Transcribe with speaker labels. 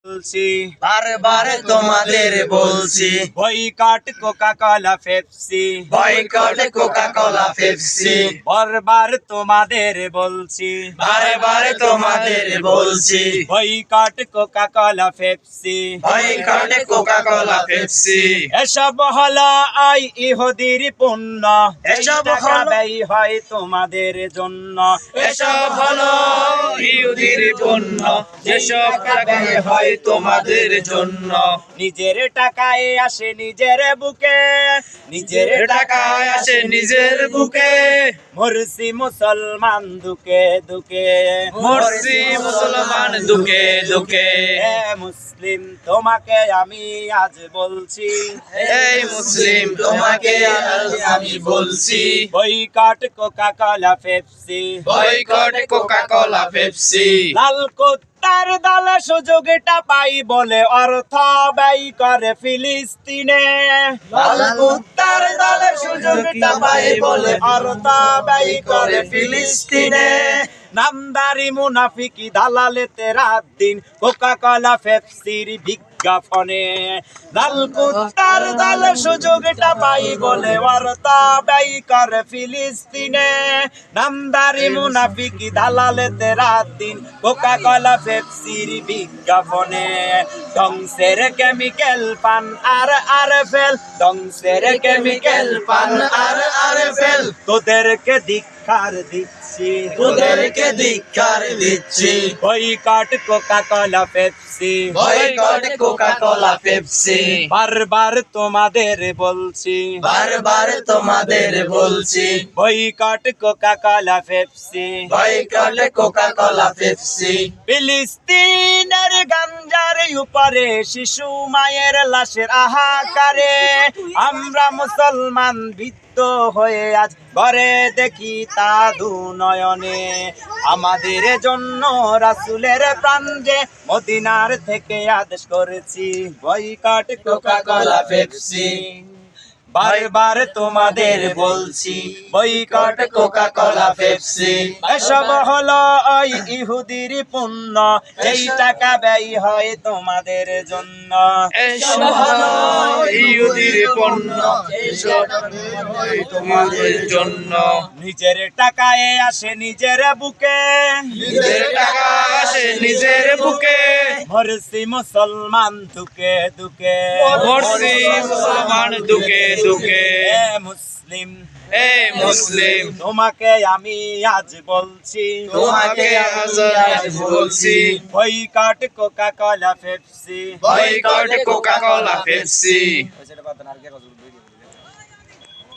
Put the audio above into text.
Speaker 1: বলছি
Speaker 2: বারবার তোমাদের বলছি
Speaker 1: boycott Coca Cola Pepsi
Speaker 2: boycott Coca Cola Pepsi
Speaker 1: বারবার তোমাদের বলছি
Speaker 2: বারবার তোমাদের বলছি
Speaker 1: boycott Coca Cola Pepsi
Speaker 2: boycott Coca Cola Pepsi
Speaker 1: এসব হলো ওই ইহুদির পণ্য
Speaker 2: এসব
Speaker 1: এই টাকা
Speaker 2: হলো-
Speaker 1: ব্যয় হয় তোমাদের জন্য
Speaker 2: এসব হলো ইহুদির পণ্য যেসব টাকায় হয় তোমাদের জন্য
Speaker 1: নিজের টাকায় আসে নিজের বুকে নিজের
Speaker 2: টাকায় আসে নিজের বুকে
Speaker 1: মরছি মুসলমান দুকে দুকে
Speaker 2: মরছি মুসলমান দুকে দুকে
Speaker 1: হে মুসলিম তোমাকে আমি আজ বলছি
Speaker 2: এই মুসলিম তোমাকে আজ আমি বলছি
Speaker 1: boycott Coca Cola Pepsi
Speaker 2: boycott Coca Cola Pepsi
Speaker 1: লাল কুত্তার দল সুযোগটা পাই বলে অর্থ ব্যয় করে ফিলিস্তিনে
Speaker 2: লাল কুত্তার দল সুযোগটা পায় বলে
Speaker 1: অর্থ ব্যয় করে ফিলিস্তিনে নামদারি মুনাফিকি দালালেতে রাত দিন কোকা কোলা পেপসির বিজ্ঞাপনে লাল কুত্তার দল সুযোগটা পাই বলে অর্থ ব্যয় করে ফিলিস্তিনে নামদারি মুনাফিকি দালালেতে রাত দিন কোকা কোলা পেপসির বিজ্ঞাপনে ধ্বংসের কেমিক্যাল পান আর ফেল ধ্বংসের কেমিক্যাল পান আর ফেল তোদেরকে ধিক্কার দিচ্ছি
Speaker 2: তোদেরকে ধিক্কার দিচ্ছি
Speaker 1: boycott Coca Cola Pepsi
Speaker 2: boycott Coca Cola Pepsi
Speaker 1: বারবার তোমাদের বলছি
Speaker 2: বারবার তোমাদের বলছি
Speaker 1: boycott Coca Cola Pepsi
Speaker 2: boycott Coca Cola Pepsi
Speaker 1: ফিলিস্তিনের গাঞ্জার উপরে শিশু মায়ের লাশের আহাকারে আমরা মুসলমান বিদ্য হয়ে আজ ঘরে দেখি তা দুনয়নে আমাদের জন্য রাসূলের প্রাণ যে মদিনার থেকে আদেশ করেছি বয়কট কোকা কোলা পেপসি বারবার তোমাদের বলছি বয়কট কোকা কোলা পেপসি এসব হলো ওই ইহুদির পণ্য যেই টাকা ব্যয় হয় তোমাদের জন্য
Speaker 2: এসব হলো ইহুদির পণ্য এসব হয় তোমাদের জন্য
Speaker 1: নিজের টাকায় আসে নিজের বুকে
Speaker 2: নিজের টাকা আসে নিজের বুকে
Speaker 1: মরছি মুসলমান দুকে দুকে
Speaker 2: মরছি মুসলমান দুকে দুকে
Speaker 1: হে মুসলিম
Speaker 2: এই মুসলিম
Speaker 1: তোমাকে আমি আজ বলছি
Speaker 2: তোমাকে আজ বলছি
Speaker 1: boycott Coca Cola Pepsi
Speaker 2: boycott Coca Cola Pepsi